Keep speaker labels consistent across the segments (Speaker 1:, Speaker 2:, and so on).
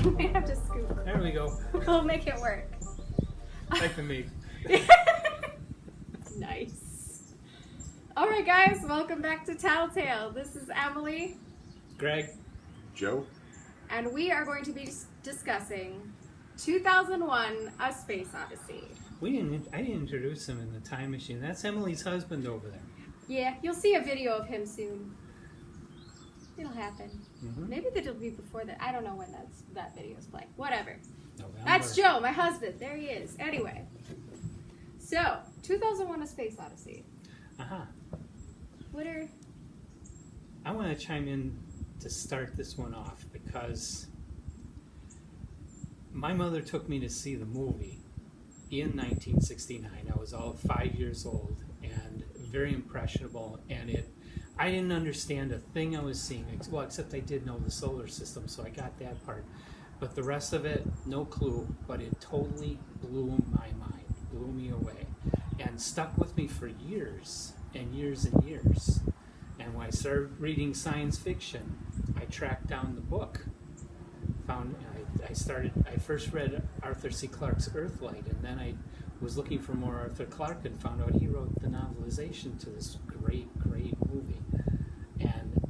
Speaker 1: You might have to scoop.
Speaker 2: There we go.
Speaker 1: We'll make it work.
Speaker 2: Like the me.
Speaker 1: Nice. Alright guys, welcome back to Telltale. This is Emily.
Speaker 2: Greg.
Speaker 3: Joe.
Speaker 1: And we are going to be discussing 2001 A Space Odyssey.
Speaker 2: I didn't introduce him in the time machine. That's Emily's husband over there.
Speaker 1: Yeah, you'll see a video of him soon. It'll happen.
Speaker 2: Mm-hmm.
Speaker 1: Maybe it'll be before that. I don't know when that video's playing. Whatever.
Speaker 2: November.
Speaker 1: That's Joe, my husband. There he is. Anyway. So, 2001 A Space Odyssey.
Speaker 2: Uh-huh. I want to chime in to start this one off because my mother took me to see the movie in 1969. I was all 5 years old and very impressionable, and I didn't understand a thing I was seeing, well, except I did know the solar system, so I got that part. But the rest of it, no clue, but it totally blew my mind, blew me away, and stuck with me for years and years and years. And when I started reading science fiction, I tracked down the book. I first read Arthur C. Clarke's Earthlight, and then I was looking for more Arthur Clarke and found out he wrote the novelization to this great, great movie. And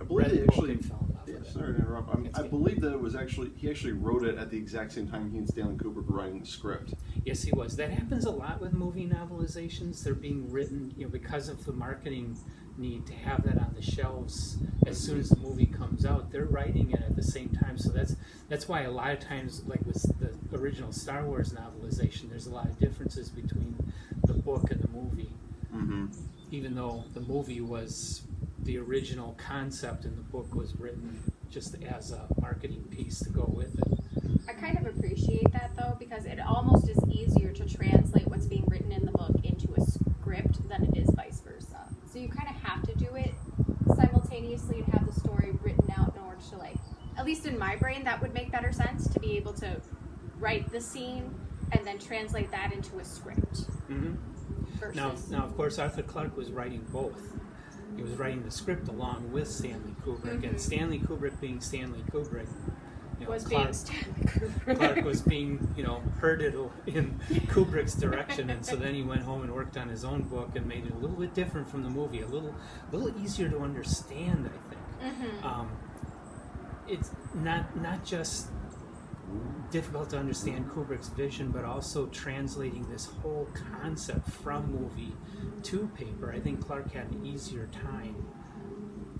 Speaker 3: I believe
Speaker 2: read the book and fell in love with it.
Speaker 3: Sorry to interrupt. I believe that he actually wrote it at the exact same time he and Stanley Kubrick were writing the script.
Speaker 2: Yes, he was. That happens a lot with movie novelizations. They're being written, because of the marketing need to have that on the shelves as soon as the movie comes out. They're writing it at the same time, so that's why a lot of times, like with the original Star Wars novelization, there's a lot of differences between the book and the movie.
Speaker 3: Mm-hmm.
Speaker 2: Even though the movie was the original concept and the book was written just as a marketing piece to go with it.
Speaker 1: I kind of appreciate that though, because it almost is easier to translate what's being written in the book into a script than it is vice versa. So you kind of have to do it simultaneously and have the story written out in order to, at least in my brain, that would make better sense to be able to write the scene and then translate that into a script.
Speaker 2: Mm-hmm. Now, of course, Arthur Clarke was writing both. He was writing the script along with Stanley Kubrick, and Stanley Kubrick being Stanley Kubrick, Clarke was being, herded in Kubrick's direction, and so then he went home and worked on his own book and made it a little bit different from the movie, a little easier to understand, I think.
Speaker 1: Mm-hmm.
Speaker 2: It's not just difficult to understand Kubrick's vision, but also translating this whole concept from movie to paper. I think Clarke had an easier time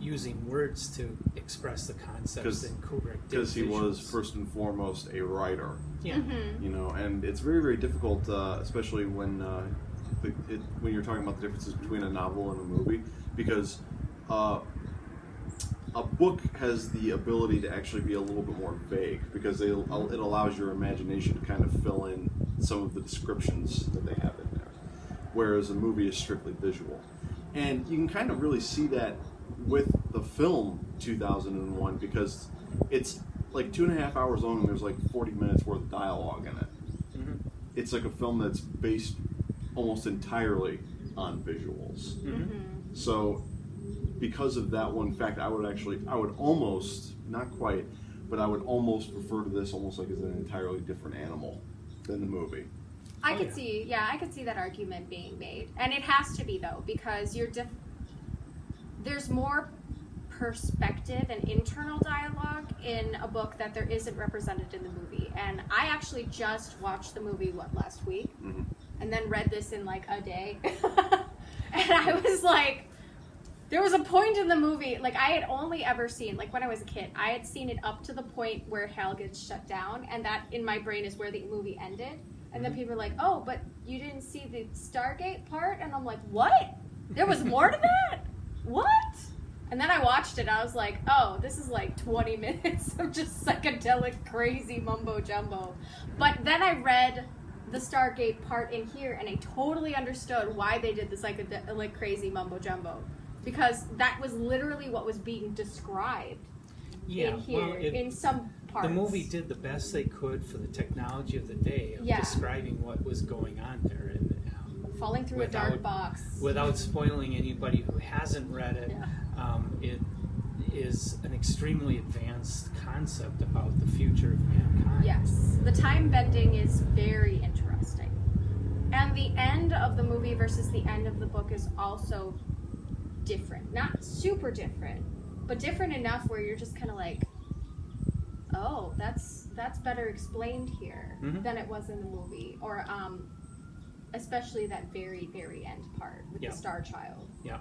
Speaker 2: using words to express the concepts than Kubrick did.
Speaker 3: Because he was first and foremost a writer.
Speaker 2: Yeah.
Speaker 1: Mm-hmm.
Speaker 3: And it's very, very difficult, especially when you're talking about the differences between a novel and a movie, because a book has the ability to actually be a little bit more vague, because it allows your imagination to kind of fill in some of the descriptions that they have in there, whereas a movie is strictly visual. And you can kind of really see that with the film 2001, because it's like 2.5 hours long and there's like 40 minutes worth of dialogue in it.
Speaker 2: Mm-hmm.
Speaker 3: It's like a film that's based almost entirely on visuals.
Speaker 2: Mm-hmm.
Speaker 3: So because of that one fact, I would almost, not quite, but I would almost refer to this almost like as an entirely different animal than the movie.
Speaker 1: I could see that argument being made, and it has to be though, because there's more perspective and internal dialogue in a book that there isn't represented in the movie. And I actually just watched the movie last week, and then read this in like a day, and I was like, there was a point in the movie, I had only ever seen, when I was a kid, I had seen it up to the point where Hal gets shut down, and that in my brain is where the movie ended. And then people were like, oh, but you didn't see the Stargate part? And I'm like, what? There was more to that? What? And then I watched it, and I was like, oh, this is 20 minutes of just psychedelic, crazy mumbo-jumbo. But then I read the Stargate part in here, and I totally understood why they did the psychedelic, crazy mumbo-jumbo. Because that was literally what was being described in here, in some parts.
Speaker 2: The movie did the best they could for the technology of the day of describing what was going on there. And,
Speaker 1: falling through a dark box.
Speaker 2: Without spoiling anybody who hasn't read it, is an extremely advanced concept about the future of mankind.
Speaker 1: Yes, the time bending is very interesting. And the end of the movie versus the end of the book is also different. Not super different, but different enough where you're just kind of like, oh, that's better explained here than it was in the movie. Or especially that very, very end part with the Star Child.
Speaker 2: Yeah.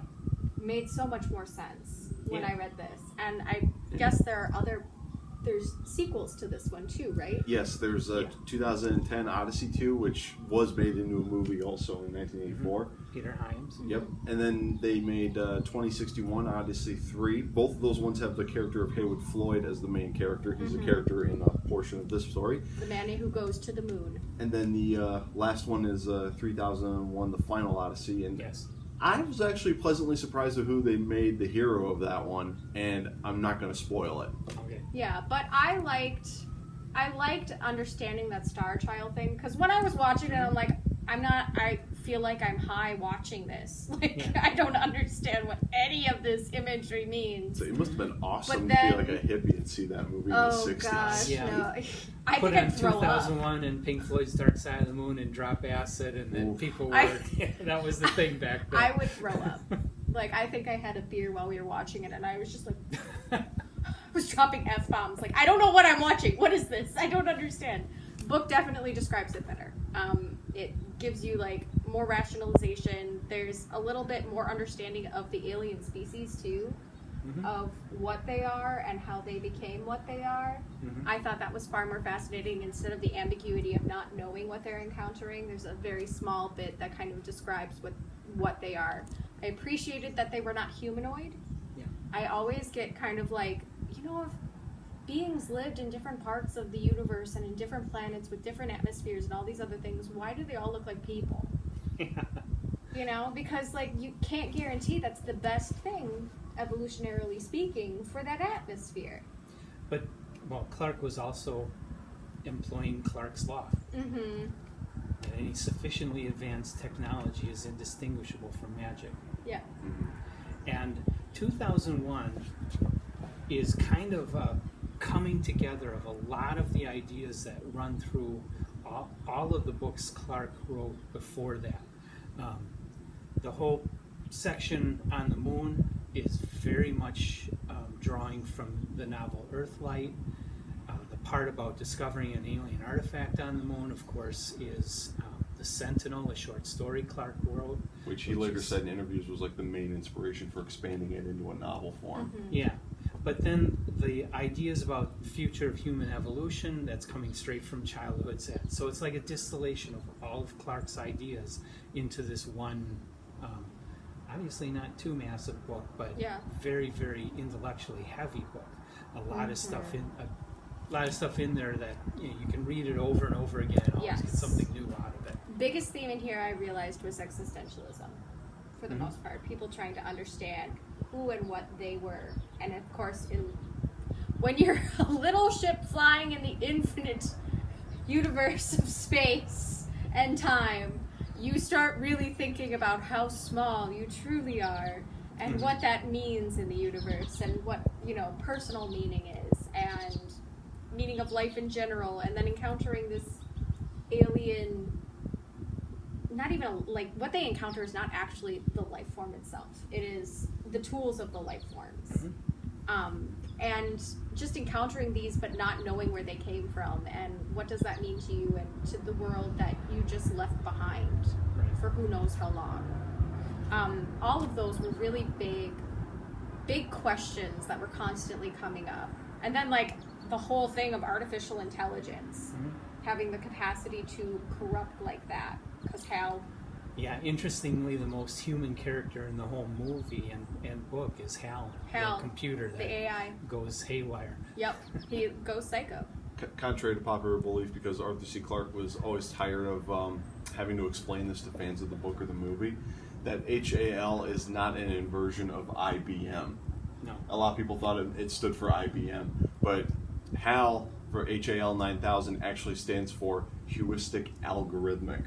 Speaker 1: Made so much more sense when
Speaker 2: Yeah.
Speaker 1: I read this. And I guess there's sequels to this one too, right?
Speaker 3: Yes, there's a 2010 Odyssey 2, which was made into a movie also in 1984.
Speaker 2: Peter Hyams.
Speaker 3: Yep. And then they made 2061 Odyssey 3. Both of those ones have the character of Haywood Floyd as the main character. He's a character in a portion of this story.
Speaker 1: The man who goes to the moon.
Speaker 3: And then the last one is 3001, The Final Odyssey. And
Speaker 2: Yes.
Speaker 3: I was actually pleasantly surprised at who they made the hero of that one, and I'm not going to spoil it.
Speaker 2: Okay.
Speaker 1: Yeah, but I liked understanding that Star Child thing, because when I was watching it, I'm like, I feel like I'm high watching this. Like, I don't understand what any of this imagery means.
Speaker 3: So it must have been awesome
Speaker 1: But then-
Speaker 3: to be like a hippie and see that movie in the
Speaker 1: Oh
Speaker 3: 60s.
Speaker 1: gosh,
Speaker 2: Yeah.
Speaker 1: no. I
Speaker 2: Put
Speaker 1: think
Speaker 2: on
Speaker 1: I'd throw up.
Speaker 2: 2001 and Pink Floyd's Dark Side of the Moon and drop acid, and then
Speaker 3: Oof.
Speaker 2: people were...
Speaker 1: I-
Speaker 2: that was the thing back then.
Speaker 1: I would throw up. Like, I think I had a beer while we were watching it, and I was just like, I was dropping F-bombs. Like, I don't know what I'm watching. What is this? I don't understand. Book definitely describes it better. It gives you, like, more rationalization. There's a little bit more understanding of the alien species, too, of what they are and how they became what they are. I thought that was far more fascinating. Instead of the ambiguity of not knowing what they're encountering, there's a very small bit that kind of describes what they are. I appreciated that they were not humanoid.
Speaker 2: Yeah.
Speaker 1: I always get kind of like, if beings lived in different parts of the universe and in different planets with different atmospheres and all these other things, why do they all look like people? Because, like, you can't guarantee that's the best thing, evolutionarily speaking, for that atmosphere.
Speaker 2: But, Clarke was also employing Clarke's law. That any sufficiently advanced technology is indistinguishable from magic.
Speaker 1: Yeah.
Speaker 2: And 2001 is kind of a coming together of a lot of the ideas that run through all of the books Clarke wrote before that. The whole section on the moon is very much drawing from the novel Earthlight. The part about discovering an alien artifact on the moon, of course, is The Sentinel, a short story Clarke wrote.
Speaker 3: Which he later said in interviews was like the main inspiration for expanding it into a novel form.
Speaker 2: Yeah. But then the ideas about the future of human evolution, that's coming straight from Childhood's End. So it's like a distillation of all of Clarke's ideas into this one, obviously not too massive book, but very, very intellectually heavy book. A lot of stuff in there that you can read it over and over again and always get something new out of it.
Speaker 1: Biggest theme in here I realized was existentialism, for the most part. People trying to understand who and what they were. And of course, when you're a little ship flying in the infinite universe of space and time, you start really thinking about how small you truly are and what that means in the universe and what, personal meaning is and meaning of life in general, and then encountering this alien. Not even what they encounter is not actually the life form itself. It is the tools of the life forms. And just encountering these but not knowing where they came from and what does that mean to you and to the world that you just left behind for who knows how long. All of those were really big questions that were constantly coming up. And then the whole thing of artificial intelligence having the capacity to corrupt like that. Because how?
Speaker 2: Yeah, interestingly, the most human character in the whole movie and book is Hal, the computer that
Speaker 1: the AI
Speaker 2: goes haywire.
Speaker 1: Yep, he goes psycho.
Speaker 3: Contrary to popular belief, because Arthur C. Clarke was always tired of having to explain this to fans of the book or the movie, that HAL is not an inversion of IBM.
Speaker 2: No.
Speaker 3: A lot of people thought it stood for IBM, but HAL for HAL 9000 actually stands for heuristic algorithmic.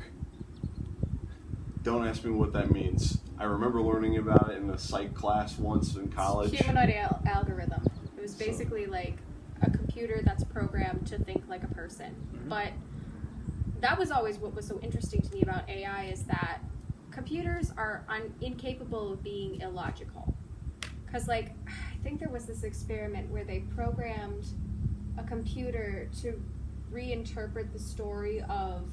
Speaker 3: Don't ask me what that means. I remember learning about it in a psych class once in college.
Speaker 1: Humanoid algorithm. It was basically like a computer that's programmed to think like a person.
Speaker 2: Mm-hmm.
Speaker 1: But that was always what was so interesting to me about AI, is that computers are incapable of being illogical. Because, like, I think there was this experiment where they programmed a computer to reinterpret the story of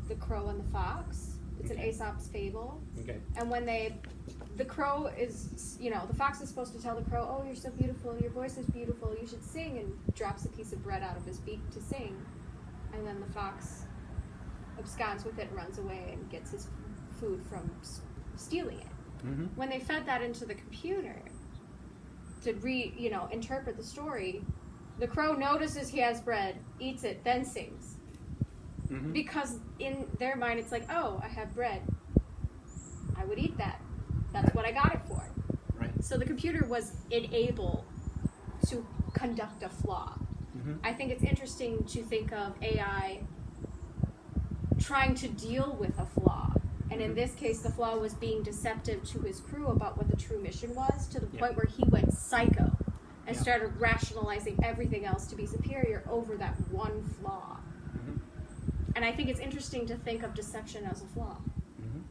Speaker 1: the crow and the fox. It's an Aesop's fable.
Speaker 2: Okay.
Speaker 1: And when the crow is, the fox is supposed to tell the crow, oh, you're so beautiful, your voice is beautiful, you should sing, and drops a piece of bread out of his beak to sing. And then the fox absconds with it and runs away and gets his food from stealing it.
Speaker 2: Mm-hmm.
Speaker 1: When they fed that into the computer to interpret the story, the crow notices he has bread, eats it, then sings.
Speaker 2: Mm-hmm.
Speaker 1: Because in their mind, it's like, oh, I have bread. I would eat that. That's what I got it for.
Speaker 2: Right.
Speaker 1: So the computer was unable to conduct a flaw.
Speaker 2: Mm-hmm.
Speaker 1: I think it's interesting to think of AI trying to deal with a flaw. And in this case, the flaw was being deceptive to his crew about what the true mission was, to the point where he went psycho and started rationalizing everything else to be superior over that one flaw.
Speaker 2: Mm-hmm.
Speaker 1: And I think it's interesting to think of deception as a flaw.
Speaker 2: Mm-hmm.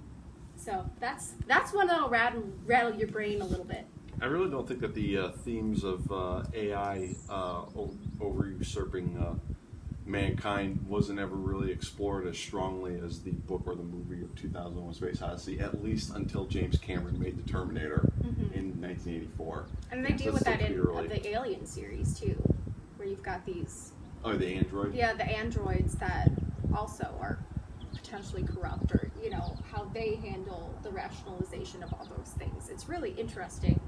Speaker 1: So that's one that'll rattle your brain a little bit.
Speaker 3: I really don't think that the themes of AI over usurping mankind wasn't ever really explored as strongly as the book or the movie of 2001: Space Odyssey, at least until James Cameron made The Terminator in 1984.
Speaker 1: And they deal with that in the Alien series too, where you've got these...
Speaker 3: Oh, the android?
Speaker 1: Yeah, the androids that also are potentially corrupt, or, how they handle the rationalization of all those things. It's really interesting.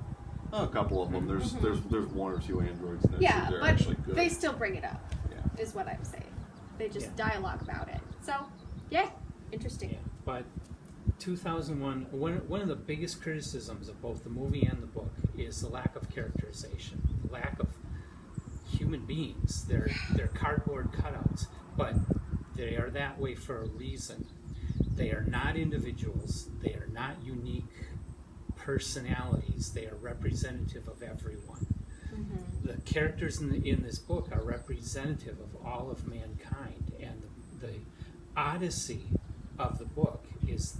Speaker 3: Oh, a couple of them. There's one or two androids in there.
Speaker 1: Yeah,
Speaker 3: they're
Speaker 1: but
Speaker 3: actually good.
Speaker 1: they still bring it up,
Speaker 3: Yeah.
Speaker 1: is what I'm saying. They just dialogue about it. So, interesting.
Speaker 2: Yeah, but 2001, one of the biggest criticisms of both the movie and the book is the lack of characterization, the lack of human beings. They're cardboard cutouts, but they are that way for a reason. They are not individuals. They are not unique personalities. They are representative of everyone.
Speaker 1: Mm-hmm.
Speaker 2: The characters in this book are representative of all of mankind, and the odyssey of the book is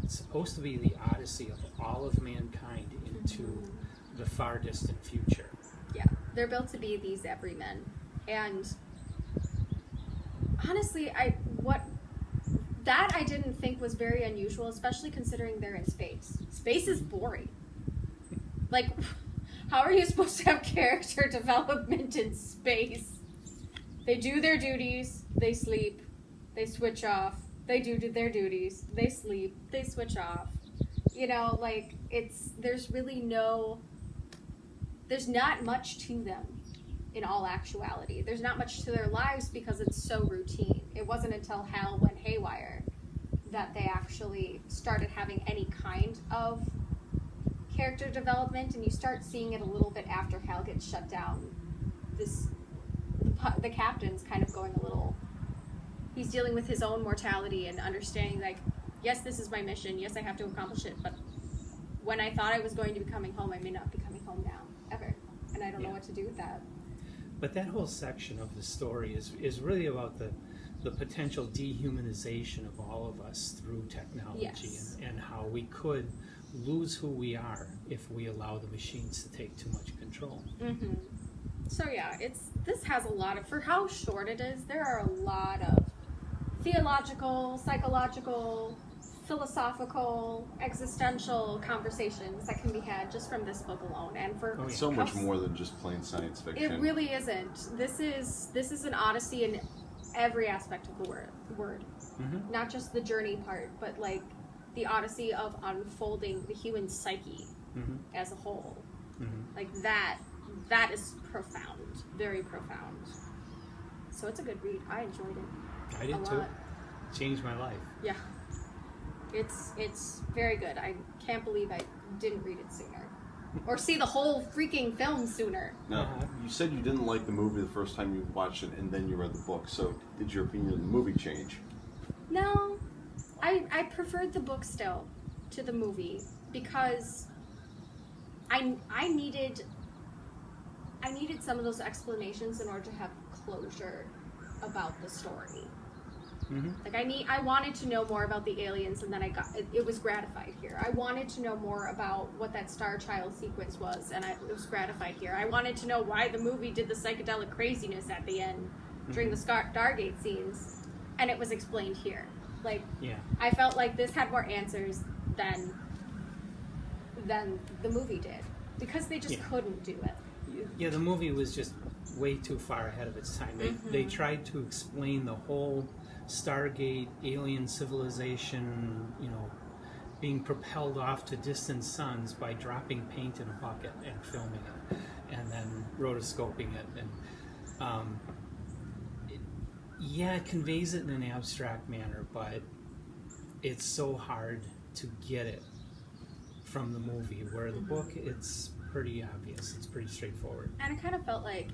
Speaker 2: supposed to be the odyssey of all of mankind into the far distant future.
Speaker 1: Yeah, they're built to be these everymen. And honestly, I didn't think was very unusual, especially considering they're in space. Space is boring. Like, how are you supposed to have character development in space? They do their duties, they sleep, they switch off, they do their duties, they sleep, they switch off. There's not much to them in all actuality. There's not much to their lives because it's so routine. It wasn't until Hal went haywire that they actually started having any kind of character development, and you start seeing it a little bit after Hal gets shut down. The captain's kind of going a little... He's dealing with his own mortality and understanding, like, yes, this is my mission, yes, I have to accomplish it, but when I thought I was going to be coming home, I may not be coming home now, ever. And I don't know what to do with that.
Speaker 2: But that whole section of the story is really about the potential dehumanization of all of us through technology, and how we could lose who we are if we allow the machines to take too much control.
Speaker 1: Mm-hmm. So yeah, this has a lot of, for how short it is, there are a lot of theological, psychological, philosophical, existential conversations that can be had just from this book alone. And for
Speaker 3: so much more than just plain science fiction.
Speaker 1: It really isn't. This is an odyssey in every aspect of the word.
Speaker 2: Mm-hmm.
Speaker 1: Not just the journey part, but like the odyssey of unfolding the human psyche as a whole.
Speaker 2: Mm-hmm.
Speaker 1: Like that is profound, very profound. So it's a good read. I enjoyed it.
Speaker 2: I did too. Changed my life.
Speaker 1: Yeah. It's very good. I can't believe I didn't read it sooner. Or see the whole freaking film sooner.
Speaker 3: Now, you said you didn't like the movie the first time you watched it, and then you read the book. So did your opinion of the movie change?
Speaker 1: No. I I preferred the book still to the movie because I needed some of those explanations in order to have closure about the story.
Speaker 2: Mm-hmm.
Speaker 1: Like I wanted to know more about the aliens, and then it was gratified here. I wanted to know more about what that Star Child sequence was, and it was gratified here. I wanted to know why the movie did the psychedelic craziness at the end during the Stargate scenes, and it was explained here. Like,
Speaker 2: yeah.
Speaker 1: I felt like this had more answers than the movie did, because they just couldn't do it.
Speaker 2: Yeah, the movie was just way too far ahead of its time. They tried to explain the whole Stargate alien civilization, being propelled off to distant suns by dropping paint in a bucket and filming it, and then rotoscoping it. And it conveys it in an abstract manner, but it's so hard to get it from the movie, where the book, it's pretty obvious. It's pretty straightforward.
Speaker 1: And it kind of felt like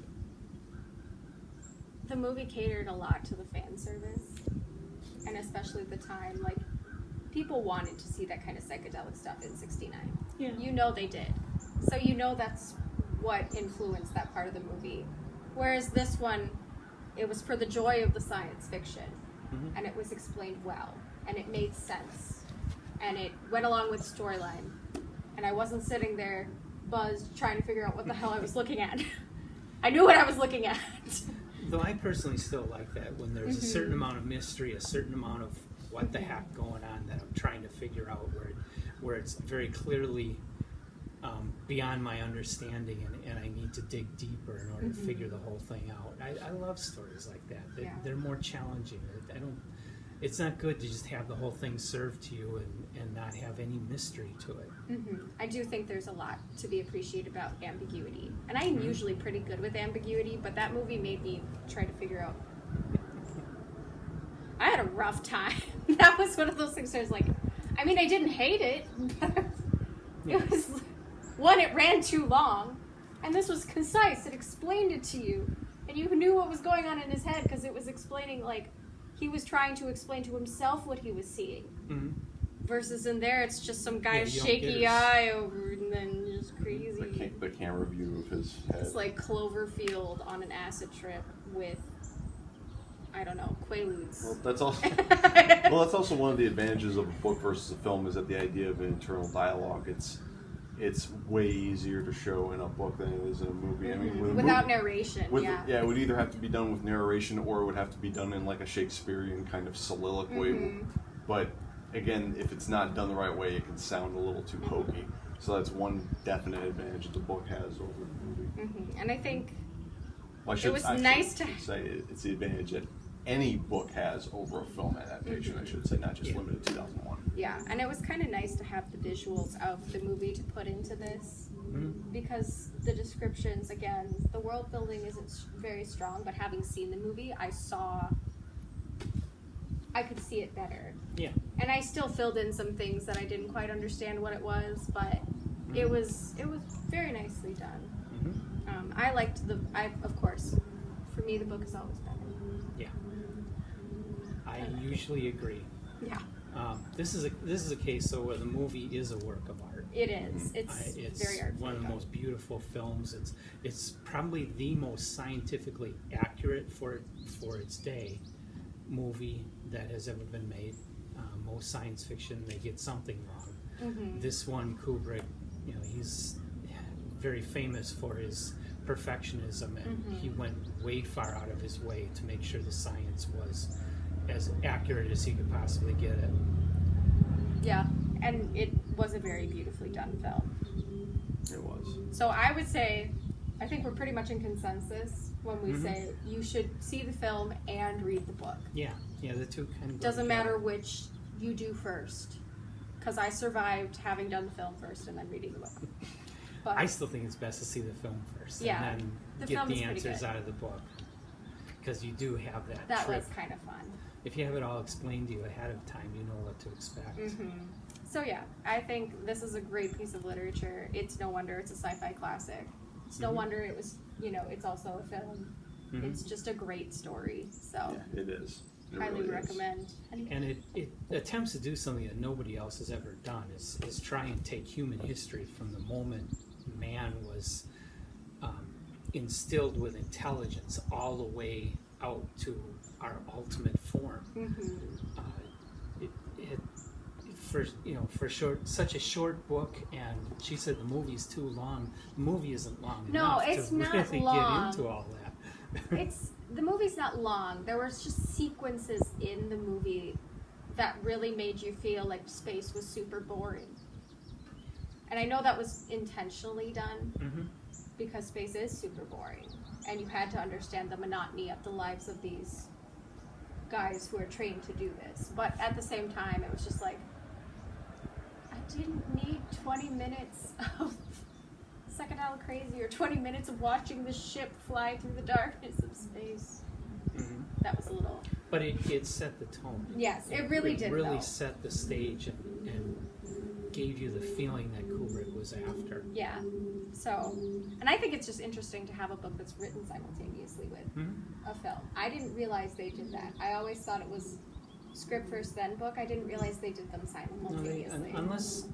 Speaker 1: the movie catered a lot to the fan service, and especially at the time, like, people wanted to see that kind of psychedelic stuff in '69.
Speaker 2: Yeah.
Speaker 1: They did. So that's what influenced that part of the movie. Whereas this one, it was for the joy of the science fiction, and it was explained well, and it made sense, and it went along with the storyline, and I wasn't sitting there buzzed trying to figure out what the hell I was looking at. I knew what I was looking at.
Speaker 2: Though I personally still like that when there's a certain amount of mystery, a certain amount of what the heck going on that I'm trying to figure out, where it's very clearly beyond my understanding, and I need to dig deeper in order to figure the whole thing out. I love stories like that. They're more challenging. It's not good to just have the whole thing served to you and not have any mystery to it.
Speaker 1: I do think there's a lot to be appreciated about ambiguity. And I'm usually pretty good with ambiguity, but that movie made me try to figure out. I had a rough time. That was one of those things where I was like, I didn't hate it, but it was, one, it ran too long, and this was concise. It explained it to you, and you knew what was going on in his head, because it was explaining, like, he was trying to explain to himself what he was seeing. Versus in there, it's just some guy's shaky eye over, and then just crazy.
Speaker 3: The camera view of his head.
Speaker 1: It's like Cloverfield on an acid trip with, I don't know, Quaaludes.
Speaker 3: Well, that's also one of the advantages of a book versus a film, is that the idea of an internal dialogue. It's way easier to show in a book than it is in a movie.
Speaker 1: Without narration,
Speaker 3: it would either have to be done with narration, or it would have to be done in like a Shakespearean kind of soliloquy. But again, if it's not done the right way, it can sound a little too hokey. So that's one definite advantage that the book has over the movie.
Speaker 1: And I think
Speaker 3: it was nice to say it's the advantage that any book has over a film adaptation. I should say, not just limited to 2001.
Speaker 1: Yeah, and it was kind of nice to have the visuals of the movie to put into this, because the descriptions, again, the world building isn't very strong, but having seen the movie, I could see it better. Yeah. And I still filled in some things that I didn't quite understand what it was, but it was very nicely done. I liked of course, for me, the book is always better.
Speaker 2: Yeah. I usually agree.
Speaker 1: Yeah.
Speaker 2: This is a case though where the movie is a work of art.
Speaker 1: It is. It's very artful.
Speaker 2: One of the most beautiful films. It's probably the most scientifically accurate for its day movie that has ever been made. Most science fiction, they get something wrong. This one, Kubrick, he's very famous for his perfectionism, and he went way far out of his way to make sure the science was as accurate as he could possibly get it.
Speaker 1: Yeah, and it was a very beautifully done film.
Speaker 3: It was.
Speaker 1: So I would say, I think we're pretty much in consensus when we say you should see the film and read the book.
Speaker 2: Yeah, the two kind of
Speaker 1: doesn't matter which you do first, because I survived having done the film first and then reading the book. But
Speaker 2: I still think it's best to see the film first, and then get the answers out of the book, because you do have that.
Speaker 1: That
Speaker 2: trip.
Speaker 1: was kind of fun.
Speaker 2: If you have it all explained to you ahead of time, you know what to expect.
Speaker 1: So yeah, I think this is a great piece of literature. It's no wonder it's a sci-fi classic. It's no wonder it was, it's also a film. It's just a great story. So
Speaker 3: yeah, it is.
Speaker 1: Highly
Speaker 3: really is.
Speaker 1: recommend.
Speaker 2: And it attempts to do something that nobody else has ever done, is try and take human history from the moment man was instilled with intelligence all the way out to our ultimate form. For such a short book, and she said the movie's too long. The movie isn't long
Speaker 1: No,
Speaker 2: enough
Speaker 1: it's
Speaker 2: to
Speaker 1: not
Speaker 2: really
Speaker 1: long.
Speaker 2: get into all that.
Speaker 1: The movie's not long. There was just sequences in the movie that really made you feel like space was super boring. And I know that was intentionally done because space is super boring. And you had to understand the monotony of the lives of these guys who are trained to do this. But at the same time, it was just like, I didn't need 20 minutes of psychedelic crazy or 20 minutes of watching the ship fly through the darkness of space. That was a little...
Speaker 2: But it set the tone.
Speaker 1: Yes, it really did,
Speaker 2: It really
Speaker 1: though.
Speaker 2: set the stage and gave you the feeling that Kubrick was after.
Speaker 1: Yeah. So, and I think it's just interesting to have a book that's written simultaneously with a film. I didn't realize they did that. I always thought it was script first, then book. I didn't realize they did them simultaneously.
Speaker 2: Unless,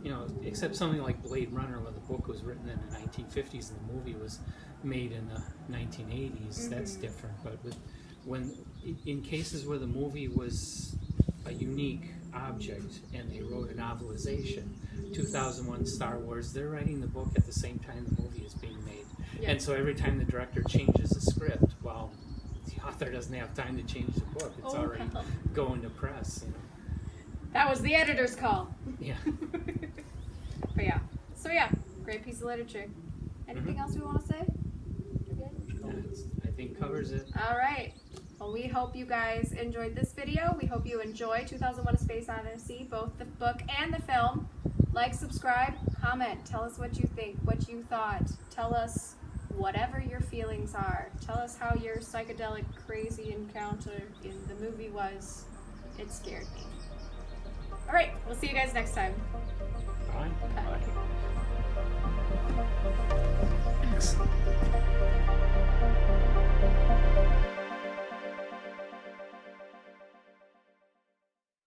Speaker 2: except something like Blade Runner, where the book was written in the 1950s and the movie was made in the 1980s, that's different. But in cases where the movie was a unique object and they wrote a novelization, 2001 Star Wars, they're writing the book at the same time the movie is being made.
Speaker 1: Yeah.
Speaker 2: And so every time the director changes the script, well, the author doesn't have time to change the book. It's already going to press,
Speaker 1: That was the editor's call.
Speaker 2: Yeah.
Speaker 1: But yeah. So yeah, great piece of literature. Anything else we want to say?
Speaker 2: I think covers it.
Speaker 1: All right. Well, we hope you guys enjoyed this video. We hope you enjoy 2001: A Space Odyssey, both the book and the film. Like, subscribe, comment. Tell us what you think, what you thought. Tell us whatever your feelings are. Tell us how your psychedelic crazy encounter in the movie was. It scared me. All right. We'll see you guys next time.
Speaker 2: Bye.
Speaker 1: Bye.
Speaker 2: Excellent.